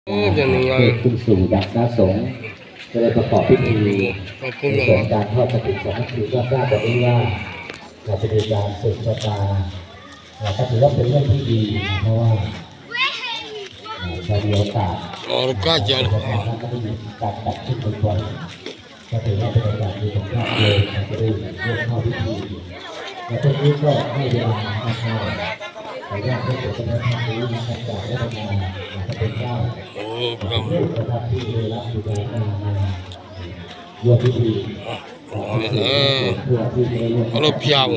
ขึ้นสู่ดักหน้าสงฆ์จะได้ประกอบพิธีในส่วนการทอดกฐินสามัคคีก็ทราบวันนี้ว่าเราจะมีการสืบชะตาก็ถือว่าเป็นเรื่องที่ดีเพราะว่าจะมีโอกาสก็จะมีการตัดขึ้นบ่อยๆก็ถือว่าเป็นโอกาสดีของเราเลยจะได้ร่วมเข้าพิธีและตรงนี้ก็ให้เวลาเข้าแต่ว่าเพื่อจะได้ทำรู้นะครับจากได้มาพระเป็นเจ้าประที่ได้รับดูแลร่วมพิธีเพื่อที่จะได้ร่วมเราเพียว